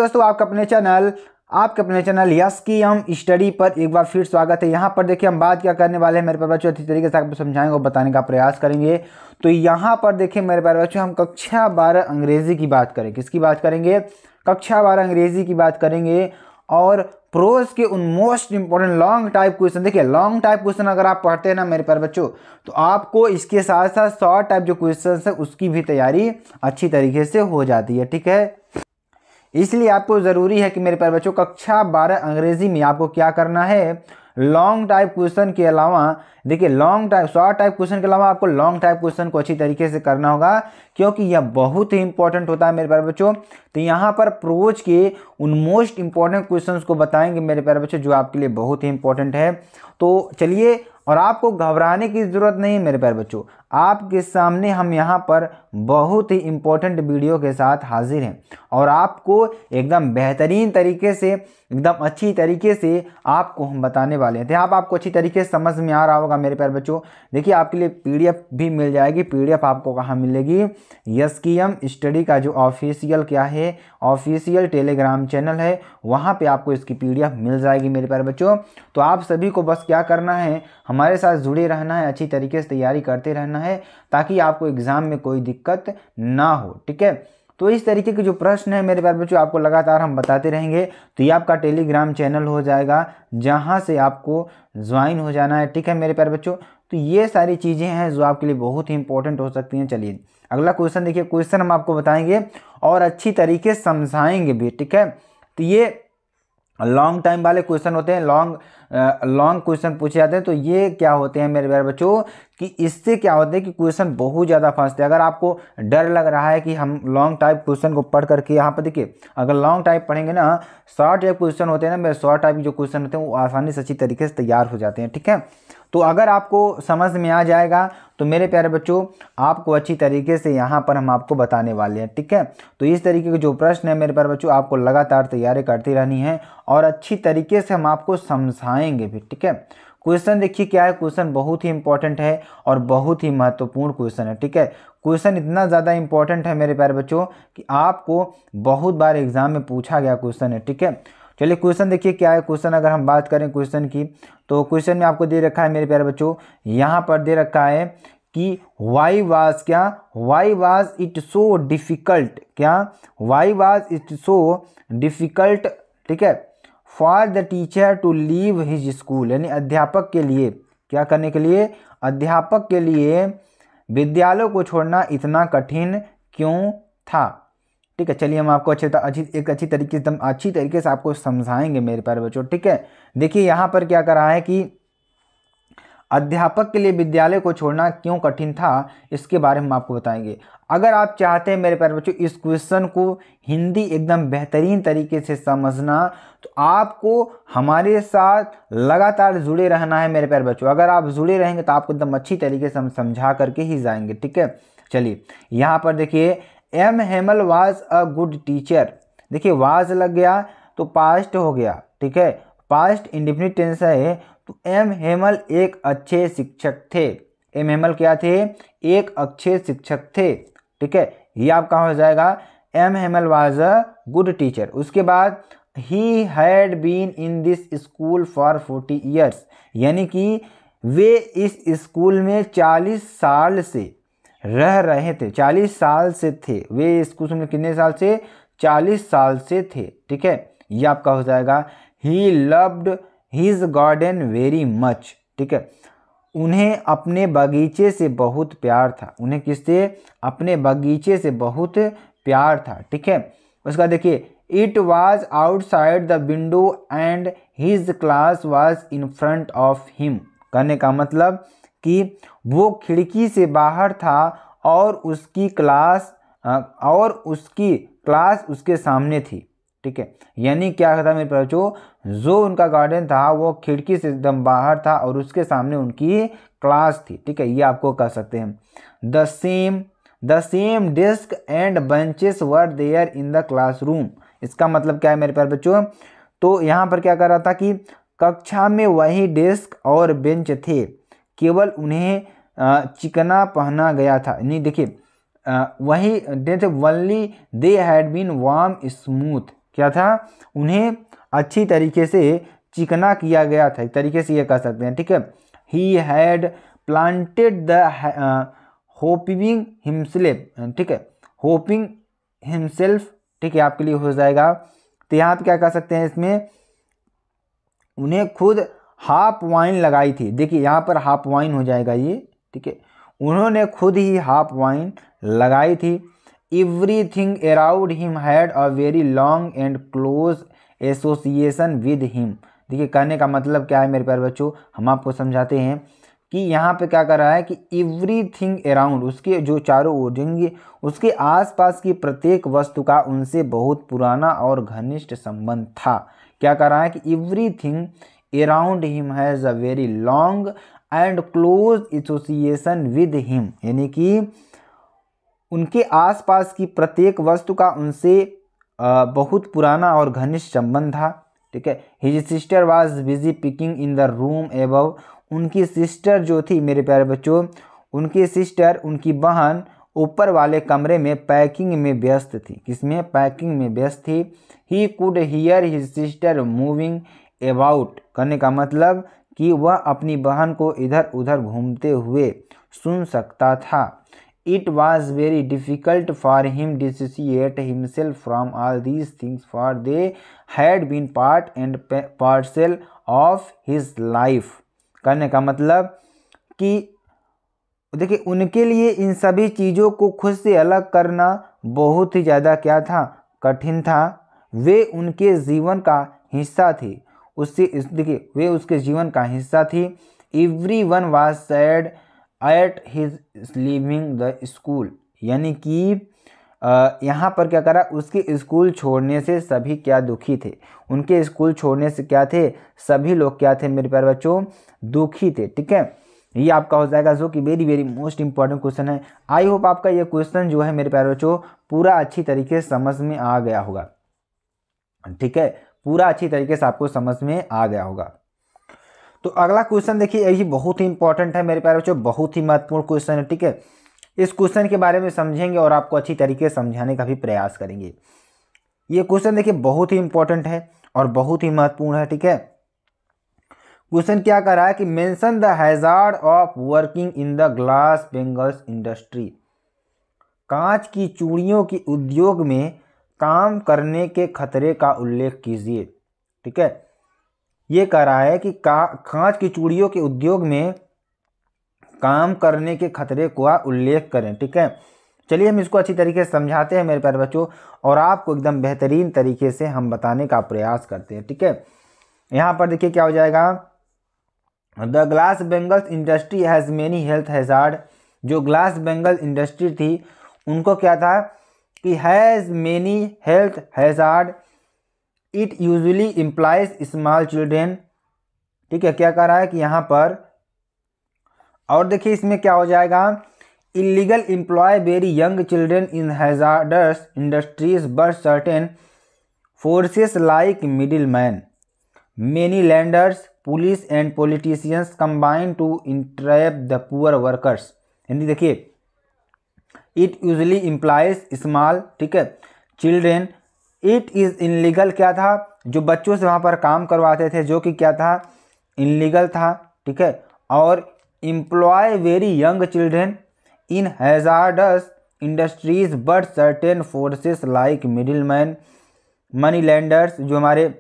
दोस्तों आपके अपने चैनल यस की हम स्टडी पर एक बार फिर स्वागत है। यहाँ पर देखिए हम बात क्या करने वाले हैं मेरे प्यारे बच्चों, अच्छी तरीके से आपको समझाएंगे और बताने का प्रयास करेंगे। तो यहाँ पर देखिए मेरे प्यारे बच्चों, हम कक्षा 12 अंग्रेजी की बात करें। किसकी बात करेंगे? कक्षा 12 अंग्रेजी की बात करेंगे। और प्रोज के उन most important long type question, देखिए लॉन्ग टाइप क्वेश्चन अगर आप पढ़ते हैं ना मेरे प्यारे बच्चों, तो आपको इसके साथ साथ शॉर्ट टाइप जो क्वेश्चन है उसकी भी तैयारी अच्छी तरीके से हो जाती है। ठीक है, इसलिए आपको ज़रूरी है कि मेरे प्यारे बच्चों कक्षा 12 अंग्रेजी में आपको क्या करना है, लॉन्ग टाइप क्वेश्चन के अलावा देखिए शॉर्ट टाइप क्वेश्चन के अलावा आपको लॉन्ग टाइप क्वेश्चन को अच्छी तरीके से करना होगा, क्योंकि यह बहुत ही इंपॉर्टेंट होता है मेरे प्यारे बच्चों। तो यहाँ पर प्रोज के उन मोस्ट इंपॉर्टेंट क्वेश्चंस को बताएंगे मेरे प्यारे बच्चों, जो आपके लिए बहुत ही इंपॉर्टेंट है। तो चलिए, और आपको घबराने की ज़रूरत नहीं है मेरे प्यारे बच्चों, आपके सामने हम यहाँ पर बहुत ही इंपॉर्टेंट वीडियो के साथ हाजिर हैं और आपको एकदम बेहतरीन तरीके से, एकदम अच्छी तरीके से आपको हम बताने वाले हैं। तो यहाँ पर आपको अच्छी तरीके से समझ में आ रहा होगा मेरे प्यारे बच्चों। देखिए आपके लिए पीडीएफ भी मिल जाएगी। पीडीएफ आपको कहाँ मिलेगी? यस की एम स्टडी का जो ऑफिशियल क्या है, ऑफिशियल टेलीग्राम चैनल है, वहाँ पे आपको इसकी पीडीएफ मिल जाएगी मेरे प्यारे बच्चों। तो आप सभी को बस क्या करना है, हमारे साथ जुड़े रहना है, अच्छी तरीके से तैयारी करते रहना है, ताकि आपको एग्ज़ाम में कोई दिक्कत ना हो। ठीक है, तो इस तरीके के जो प्रश्न है मेरे प्यारे बच्चों आपको लगातार हम बताते रहेंगे। तो ये आपका टेलीग्राम चैनल हो जाएगा, जहाँ से आपको ज्वाइन हो जाना है। ठीक है मेरे प्यारे बच्चों, तो ये सारी चीज़ें हैं जो आपके लिए बहुत ही इंपॉर्टेंट हो सकती हैं। चलिए अगला क्वेश्चन देखिए, क्वेश्चन हम आपको बताएंगे और अच्छी तरीके से समझाएंगे भी। ठीक है, तो ये लॉन्ग टाइम वाले क्वेश्चन होते हैं, लॉन्ग क्वेश्चन पूछे जाते हैं। तो ये क्या होते हैं मेरे प्यारे बच्चों, कि इससे क्या होता है कि क्वेश्चन बहुत ज़्यादा फंसते हैं। अगर आपको डर लग रहा है कि हम लॉन्ग टाइप क्वेश्चन को पढ़ करके, यहाँ पर देखिए अगर लॉन्ग टाइप पढ़ेंगे ना, शॉर्ट टाइप क्वेश्चन होते हैं ना मेरे, शॉर्ट टाइप जो क्वेश्चन होते हैं वो आसानी से अच्छी तरीके से तैयार हो जाते हैं। ठीक है, तो अगर आपको समझ में आ जाएगा तो मेरे प्यारे बच्चों आपको अच्छी तरीके से यहाँ पर हम आपको बताने वाले हैं। ठीक है, तो इस तरीके के जो प्रश्न है मेरे प्यारे बच्चों, आपको लगातार तैयारी करती रहनी है और अच्छी तरीके से हम आपको समझाएंगे भी। ठीक है, क्वेश्चन देखिए क्या है, क्वेश्चन बहुत ही इंपॉर्टेंट है और बहुत ही महत्वपूर्ण क्वेश्चन है। ठीक है, क्वेश्चन इतना ज़्यादा इंपॉर्टेंट है मेरे प्यारे बच्चों कि आपको बहुत बार एग्जाम में पूछा गया क्वेश्चन है। ठीक है, चलिए क्वेश्चन देखिए क्या है। क्वेश्चन अगर हम बात करें क्वेश्चन की, तो क्वेश्चन में आपको दे रखा है मेरे प्यारे बच्चों, यहाँ पर दे रखा है कि why was it so difficult, क्या why was it so difficult, ठीक है, for the teacher to leave his school, यानी अध्यापक के लिए, क्या करने के लिए, अध्यापक के लिए विद्यालय को छोड़ना इतना कठिन क्यों था। ठीक है, चलिए हम आपको अच्छी तरीके से आपको समझाएंगे मेरे प्यारे बच्चों। ठीक है, देखिए यहाँ पर क्या कर रहा है कि अध्यापक के लिए विद्यालय को छोड़ना क्यों कठिन था, इसके बारे में हम आपको बताएंगे। अगर आप चाहते हैं मेरे प्यारे बच्चों इस क्वेश्चन को हिंदी एकदम बेहतरीन तरीके से समझना, तो आपको हमारे साथ लगातार जुड़े रहना है मेरे प्यारे बच्चों। अगर आप जुड़े रहेंगे तो आपको एकदम अच्छी तरीके से हम समझा करके ही जाएंगे। ठीक है, चलिए यहाँ पर देखिए, M Hamel was a good teacher, देखिए वाज लग गया तो पास्ट हो गया। ठीक है, पास्ट इंडेफिनिट टेंस है, तो एम हेमल एक अच्छे शिक्षक थे। एम हेमल क्या थे? एक अच्छे शिक्षक थे। ठीक है, ये आपका हो जाएगा M Hamel was a good teacher. उसके बाद he had been in this school for 40 years, यानी कि वे इस स्कूल में 40 साल से रह रहे थे, 40 साल से थे वे स्कूल में, कितने साल से? 40 साल से थे। ठीक है, ये आपका हो जाएगा he loved his garden very much. ठीक है, उन्हें अपने बगीचे से बहुत प्यार था। उन्हें किससे? अपने बगीचे से बहुत प्यार था। ठीक है, उसका देखिए, it was outside the window and his class was in front of him, कहने का मतलब कि वो खिड़की से बाहर था और उसकी क्लास उसके सामने थी। ठीक है, यानी क्या था मेरे बच्चों, जो उनका गार्डन था वो खिड़की से एकदम बाहर था और उसके सामने उनकी क्लास थी। ठीक है, ये आपको कह सकते हैं। The same desk and benches were there in the classroom, इसका मतलब क्या है मेरे प्यारे बच्चों, तो यहाँ पर क्या कर रहा था कि कक्षा में वही डेस्क और बेंच थे, केवल उन्हें चिकना पहना गया था। नहीं देखिए, वही जैसे only they had been warm smooth, क्या था, उन्हें अच्छी तरीके से चिकना किया गया था, एक तरीके से ये कह सकते हैं, ठीक है। He had planted the hopping himself, ठीक है, होपिंग हिमसेल्फ, ठीक है, आपके लिए हो जाएगा। तो यहाँ पे क्या कह सकते हैं इसमें, उन्हें खुद हाफ वाइन लगाई थी, देखिए यहाँ पर हाफ वाइन हो जाएगा ये, ठीक है, उन्होंने खुद ही हाफ वाइन लगाई थी। Everything around him had a very long and close association with him. देखिए कहने का मतलब क्या है मेरे प्यारे बच्चों, हम आपको समझाते हैं कि यहाँ पे क्या कर रहा है कि एवरीथिंग अराउंड, उसके जो चारों ओर देंगे, उसके आसपास की प्रत्येक वस्तु का उनसे बहुत पुराना और घनिष्ठ संबंध था। क्या कर रहा है कि everything around him has a very long and close association with him, यानी कि उनके आसपास की प्रत्येक वस्तु का उनसे बहुत पुराना और घनिष्ठ संबंध था, ठीक है। His sister was busy picking in the room above, उनकी सिस्टर जो थी मेरे प्यारे बच्चों, उनकी सिस्टर, उनकी बहन ऊपर वाले कमरे में पैकिंग में व्यस्त थी, किसमें, पैकिंग में व्यस्त थी। He could hear his sister moving about, करने का मतलब कि वह अपनी बहन को इधर उधर घूमते हुए सुन सकता था। It was very difficult for him to dissociate himself from all these things, for they had been part and parcel of his life। करने का मतलब कि देखिए उनके लिए इन सभी चीज़ों को खुद से अलग करना बहुत ही ज़्यादा क्या था, कठिन था। वे उनके जीवन का हिस्सा थी, उससे देखिए वे उसके जीवन का हिस्सा थी। Everyone was sad at his leaving the school, यानी कि यहाँ पर क्या करा, उसके स्कूल छोड़ने से सभी क्या दुखी थे, उनके स्कूल छोड़ने से क्या थे, सभी लोग क्या थे मेरे प्यारे बच्चों, दुखी थे, ठीक है। ये आपका हो जाएगा जो कि very very most important question है। आई होप आपका ये क्वेश्चन जो है मेरे प्यारे बच्चों पूरा अच्छी तरीके से समझ में आ गया होगा, ठीक है, पूरा अच्छी तरीके से आपको समझ में आ गया होगा। तो अगला क्वेश्चन देखिए, यही बहुत ही इंपॉर्टेंट है मेरे प्यारे बच्चों, बहुत ही महत्वपूर्ण क्वेश्चन है, ठीक है। इस क्वेश्चन के बारे में समझेंगे और आपको अच्छी तरीके से समझाने का भी प्रयास करेंगे। ये क्वेश्चन देखिए बहुत ही इंपॉर्टेंट है और बहुत ही महत्वपूर्ण है, ठीक है। क्वेश्चन क्या कर रहा है कि mention the hazard of working in the glass bangles industry, कांच की चूड़ियों के उद्योग में काम करने के खतरे का उल्लेख कीजिए, ठीक है। ये कह रहा है कि कांच की चूड़ियों के उद्योग में काम करने के खतरे का उल्लेख करें, ठीक है। चलिए हम इसको अच्छी तरीके से समझाते हैं मेरे प्यारे बच्चों और आपको एकदम बेहतरीन तरीके से हम बताने का प्रयास करते हैं, ठीक है। यहाँ पर देखिए क्या हो जाएगा, the glass bangles industry has many health hazard, जो ग्लास बेंगल इंडस्ट्री थी उनको क्या था कि has many health hazard, it usually employs small children, ठीक है। क्या कह रहा है कि यहाँ पर, और देखिए इसमें क्या हो जाएगा, illegal employ very young children in hazardous industries but certain forces like middle man, money lenders, police and politicians combine to entrap the poor workers, यानी देखिए इट यूजुअली इम्प्लाइज स्मॉल, ठीक है, चिल्ड्रेन, इट इज़ इनलीगल, क्या था, जो बच्चों से वहाँ पर काम करवाते थे जो कि क्या था, इनलीगल था, ठीक है। और employ very young children in hazardous industries but certain forces like middle man, money lenders, जो हमारे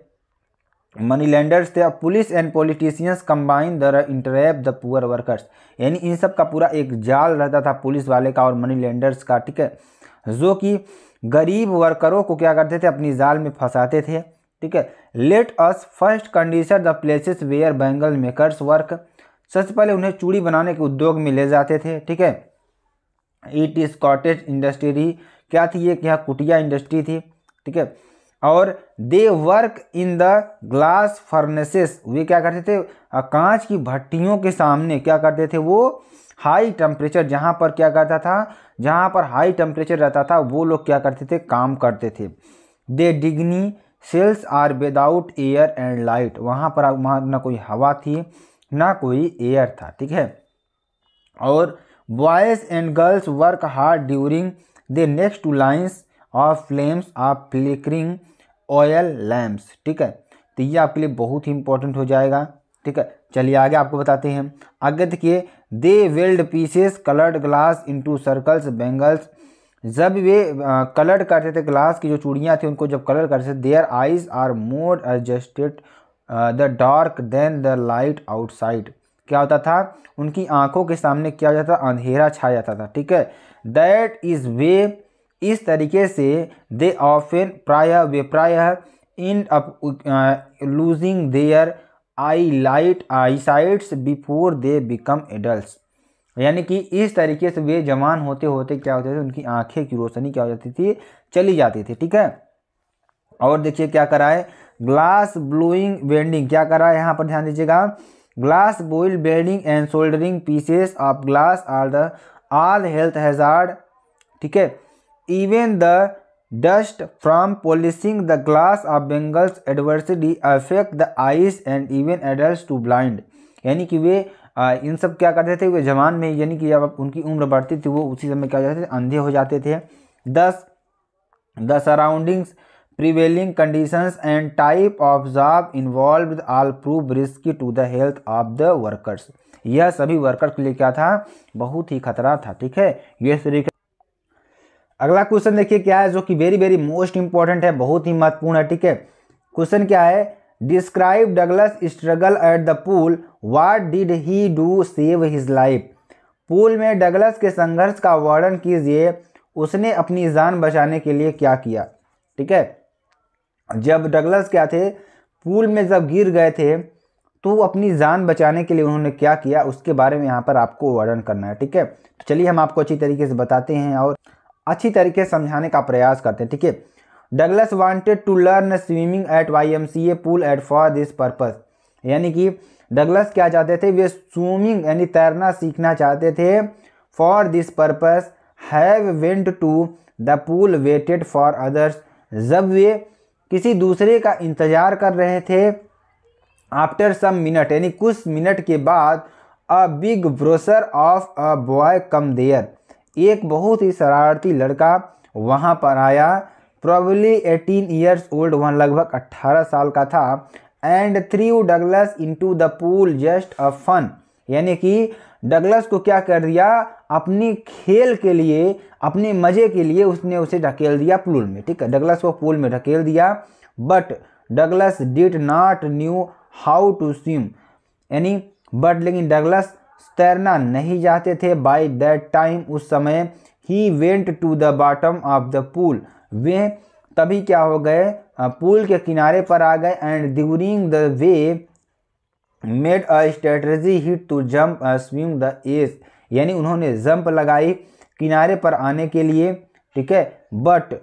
मनी लैंडर्स थे, police and politicians combine the entrap the poor workers, यानी इन सब का पूरा एक जाल रहता था पुलिस वाले का और मनी लैंडर्स का, ठीक है, जो कि गरीब वर्करों को क्या करते थे, अपनी जाल में फंसाते थे, ठीक है। Let us first condition the places where bangle makers work, सबसे पहले उन्हें चूड़ी बनाने के उद्योग में ले जाते थे, ठीक है। इट इज कॉटेज इंडस्ट्री, क्या थी ये, यहाँ कुटिया इंडस्ट्री थी, ठीक है। और they work in the glass furnaces, वे क्या करते थे, कांच की भट्टियों के सामने क्या करते थे, वो हाई टेम्परेचर, जहाँ पर क्या करता था, जहाँ पर हाई टेम्परेचर रहता था वो लोग क्या करते थे, काम करते थे। दे डिग्नी cells are without air and light, वहाँ पर वहाँ ना कोई हवा थी ना कोई एयर था, ठीक है। और boys and girls work hard during the next two lines of flames of flickering oil lamps. ठीक है, तो ये आपके लिए बहुत ही इंपॉर्टेंट हो जाएगा। ठीक है, चलिए आगे आपको बताते हैं। आगे देखिए, they weld pieces coloured glass into circles bangles. जब वे कलर करते थे ग्लास की जो चूड़ियाँ थी उनको जब कलर करते थे, their eyes are more adjusted the dark than the light outside. क्या होता था, उनकी आंखों के सामने क्या हो जाता था, अंधेरा छा जाता था। ठीक है, दैट इज वे, इस तरीके से दे ऑफन प्रायः in losing their eyesights before they become adults. यानी कि इस तरीके से वे जवान होते होते क्या होते थे, उनकी आंखें की रोशनी क्या हो जाती थी, चली जाती थी। ठीक है, और देखिए क्या करा है, ग्लास ब्लोइंग बेंडिंग क्या करा है, यहाँ पर ध्यान दीजिएगा। Glass blowing bending and soldering pieces of glass are the all health hazard. ठीक है, even the dust from polishing the glass of bangles adversely affect the eyes and even adults to blind. यानी कि वे इन सब क्या करते थे, वे जवान में यानी कि जब उनकी उम्र बढ़ती थी वो उसी समय क्या हो जाते थे, अंधे हो जाते थे। The surroundings prevailing conditions and type of job involved all prove risky to the health of the workers. यह सभी वर्कर्स के लिए क्या था, बहुत ही खतरा था। ठीक है, ये तरीके। अगला क्वेश्चन देखिए क्या है, जो कि वेरी वेरी मोस्ट इंपॉर्टेंट है, बहुत ही महत्वपूर्ण है। ठीक है, क्वेश्चन क्या है, describe Douglas struggle at the pool, what did he do save his life. Pool में डगलस के संघर्ष का वर्णन कीजिए, उसने अपनी जान बचाने के लिए क्या किया। ठीक है, जब डगलस क्या थे, पूल में जब गिर गए थे तो अपनी जान बचाने के लिए उन्होंने क्या किया, उसके बारे में यहाँ पर आपको वर्णन करना है। ठीक है, तो चलिए हम आपको अच्छी तरीके से बताते हैं और अच्छी तरीके से समझाने का प्रयास करते हैं। ठीक है, Douglas wanted to learn swimming at YMCA pool at for this purpose. यानी कि डगलस क्या चाहते थे, वे स्विमिंग यानी तैरना सीखना चाहते थे for this purpose. Have went to the pool waited for others. जब वे किसी दूसरे का इंतजार कर रहे थे, आफ्टर सम मिनट यानी कुछ मिनट के बाद, a big bruiser of a boy come there. एक बहुत ही शरारती लड़का वहाँ पर आया, प्रोबेबली 18 ईयर्स ओल्ड, वह लगभग 18 साल का था। And threw Douglas into the pool just a fun. यानी कि डगलस को क्या कर दिया, अपनी खेल के लिए, अपने मजे के लिए उसने उसे ढकेल दिया पूल में। ठीक है, डगलस को पूल में ढकेल दिया। But Douglas did not knew how to swim. यानी लेकिन डगलस तैरना नहीं जानते थे। बाय दैट टाइम, उस समय, he went to the bottom of the pool. वे तभी क्या हो गए, पूल के किनारे पर आ गए। And during the way made a strategy hit to jump swim the edge. यानी उन्होंने जंप लगाई किनारे पर आने के लिए। ठीक है, but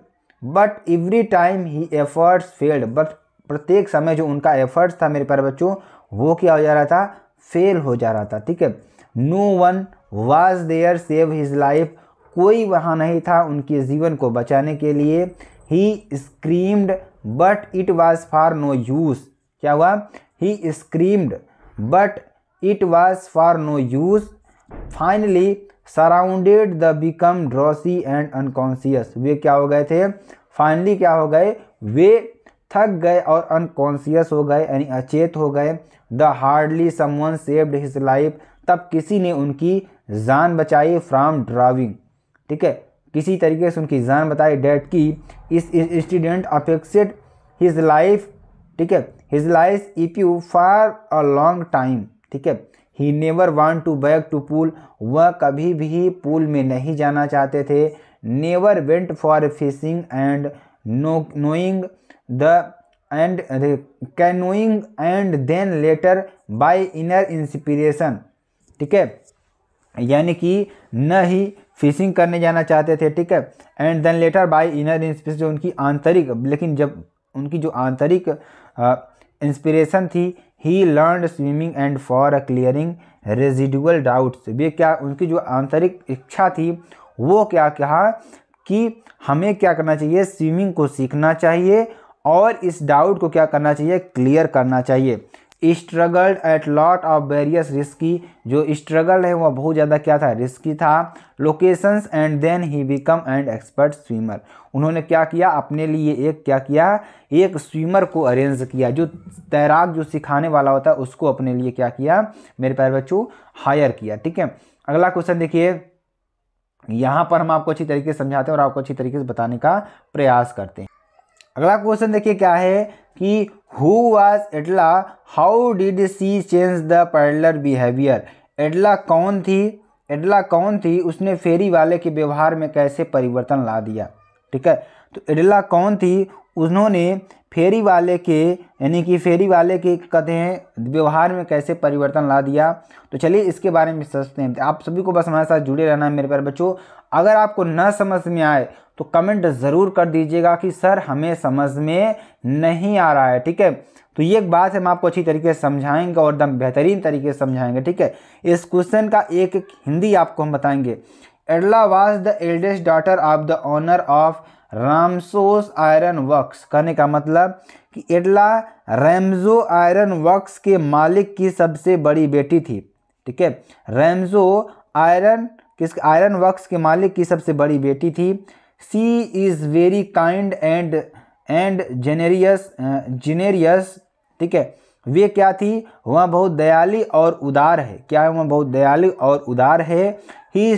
every time he efforts failed. But प्रत्येक समय जो उनका एफर्ट्स था मेरे प्यारे बच्चों, वो क्या हो जा रहा था, फेल हो जा रहा था। ठीक है, no one was there save his life. कोई वहाँ नहीं था उनके जीवन को बचाने के लिए। He screamed but it was for no use. क्या हुआ, he screamed but it was for no use. Finally surrounded the become drowsy and unconscious. वे क्या हो गए थे, फाइनली क्या हो गए, वे थक गए और अनकॉन्शियस हो गए यानी अचेत हो गए। The hardly someone saved his life. तब किसी ने उनकी जान बचाई फ्रॉम ड्राविंग। ठीक है, किसी तरीके से उनकी जान बताई। डेट की इस इंसिडेंट अफेक्टेड हिज लाइफ। ठीक है, his life if you for a long time. ठीक है, he never want to back to pool. वह कभी भी पूल में नहीं जाना चाहते थे। Never went for fishing and knowing the and canoeing and then later by inner inspiration. ठीक है, यानी कि न ही फिशिंग करने जाना चाहते थे। ठीक है, and then later by inner inspiration, जो उनकी आंतरिक, लेकिन जब उनकी जो आंतरिक इंस्पिरेशन थी, he learned swimming and for clearing residual doubts. वे क्या, उनकी जो आंतरिक इच्छा थी वो क्या कहा कि हमें क्या करना चाहिए, स्विमिंग को सीखना चाहिए और इस डाउट को क्या करना चाहिए, क्लियर करना चाहिए। Struggled at lot of various risky, जो स्ट्रगल है वह बहुत ज़्यादा क्या था, रिस्की था, locations, and then he become and expert swimmer. उन्होंने क्या किया, अपने लिए एक क्या किया, एक स्विमर को अरेंज किया, जो तैराक जो सिखाने वाला होता है उसको अपने लिए क्या किया मेरे प्यारे बच्चों, हायर किया। ठीक है, अगला क्वेश्चन देखिए, यहाँ पर हम आपको अच्छी तरीके से समझाते हैं और आपको अच्छी तरीके से बताने का प्रयास करते हैं। अगला क्वेश्चन देखिए क्या है कि who was Edla, how did she change the peddler behaviour. Edla कौन थी, एडला कौन थी, उसने फेरी वाले के व्यवहार में कैसे परिवर्तन ला दिया। ठीक है, तो एडला कौन थी, उन्होंने फेरी वाले के यानी कि फेरी वाले के कहते हैं व्यवहार में कैसे परिवर्तन ला दिया। तो चलिए इसके बारे में सोचते हैं। आप सभी को बस हमारे साथ जुड़े रहना है मेरे प्यारे बच्चों। अगर आपको न समझ में आए तो कमेंट ज़रूर कर दीजिएगा कि सर हमें समझ में नहीं आ रहा है। ठीक है, तो ये एक बात है, हम आपको अच्छी तरीके से समझाएंगे और एकदम बेहतरीन तरीके से समझाएंगे। ठीक है, इस क्वेश्चन का एक एक हिंदी आपको हम बताएंगे। Edla was the eldest daughter of the owner of Ramsos iron works. कहने का मतलब कि एडला रैमजो आयरन वर्क्स के मालिक की सबसे बड़ी बेटी थी। ठीक है, रैमजो आयरन वर्क्स के मालिक की सबसे बड़ी बेटी थी। सी इज़ वेरी काइंड एंड जेनेरियस। ठीक है, वे क्या थी, वह बहुत दयालु और उदार है। क्या है, वह बहुत दयालु और उदार है। ही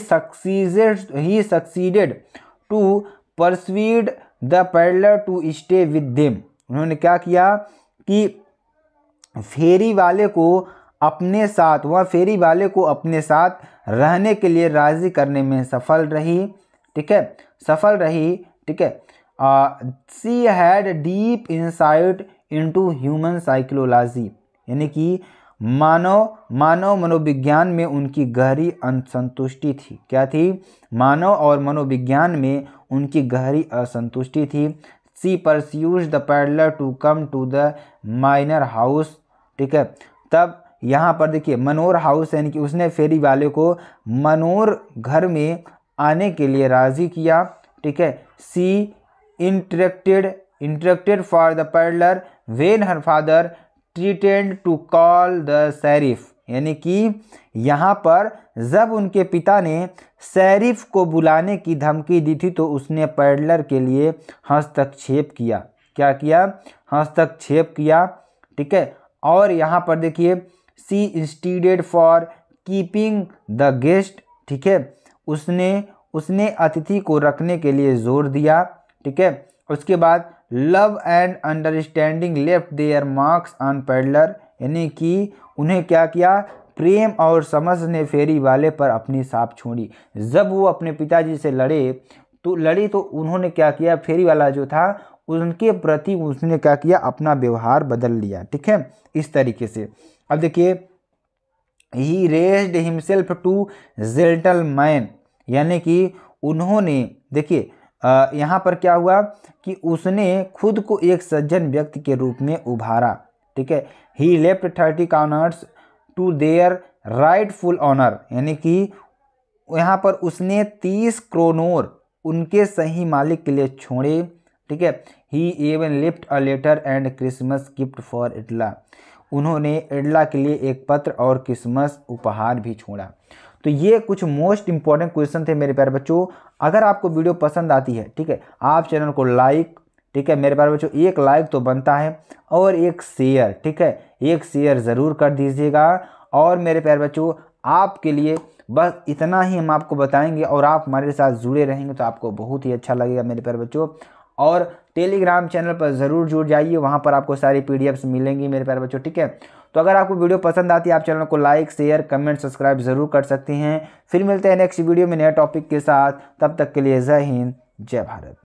सक्सीडेड टू परsuade the peddler to stay with them. उन्होंने क्या किया कि फेरी वाले को अपने साथ, वह फेरी वाले को अपने साथ रहने के लिए राजी करने में सफल रही। ठीक है, सफल रही। ठीक है, she had deep insight into human psychology, यानी कि मानव मनोविज्ञान में उनकी गहरी असंतुष्टि थी। क्या थी, मानव और मनोविज्ञान में उनकी गहरी असंतुष्टि थी। She persuades the peddler to come to the manor house. ठीक है, तब यहाँ पर देखिए मनोर हाउस, यानी कि उसने फेरी वाले को मनोर घर में आने के लिए राजी किया। ठीक है, she interacted for the peddler when her father threatened to call the sheriff, यानी कि यहाँ पर जब उनके पिता ने शरीफ को बुलाने की धमकी दी थी तो उसने पैडलर के लिए हस्तक्षेप किया। क्या किया, हस्तक्षेप किया। ठीक है, और यहाँ पर देखिए सी इंस्टीडेड फॉर कीपिंग द गेस्ट। ठीक है, उसने अतिथि को रखने के लिए जोर दिया। ठीक है, उसके बाद love and understanding left there marks on peddler, यानी कि उन्हें क्या किया, प्रेम और समझ ने फेरी वाले पर अपनी छाप छोड़ी। जब वो अपने पिताजी से लड़ी तो उन्होंने क्या किया, फेरी वाला जो था उनके प्रति उसने क्या किया, अपना व्यवहार बदल लिया। ठीक है, इस तरीके से। अब देखिए ही रेज्ड हिमसेल्फ टू जेंटलमैन, यानी कि उन्होंने देखिए यहाँ पर क्या हुआ कि उसने खुद को एक सज्जन व्यक्ति के रूप में उभारा। ठीक है, he left 30 corners to their rightful owner, यानी कि यहाँ पर उसने 30 क्रोनोर उनके सही मालिक के लिए छोड़े। ठीक है, he even lift a letter and Christmas gift for Edla, उन्होंने एडला के लिए एक पत्र और क्रिसमस उपहार भी छोड़ा। तो ये कुछ मोस्ट इंपॉर्टेंट क्वेश्चन थे मेरे प्यारे बच्चों। अगर आपको वीडियो पसंद आती है, ठीक है, आप चैनल को लाइक, ठीक है मेरे प्यारे बच्चों, एक लाइक तो बनता है और एक शेयर, ठीक है, एक शेयर ज़रूर कर दीजिएगा। और मेरे प्यारे बच्चों आपके लिए बस इतना ही हम आपको बताएंगे और आप हमारे साथ जुड़े रहेंगे तो आपको बहुत ही अच्छा लगेगा मेरे प्यारे बच्चों। और टेलीग्राम चैनल पर ज़रूर जुड़ जाइए, वहाँ पर आपको सारी पीडीएफ्स मिलेंगी मेरे प्यारे बच्चों। ठीक है, तो अगर आपको वीडियो पसंद आती है आप चैनल को लाइक, शेयर, कमेंट, सब्सक्राइब ज़रूर कर सकते हैं। फिर मिलते हैं नेक्स्ट वीडियो में नए टॉपिक के साथ, तब तक के लिए जय हिंद, जय भारत।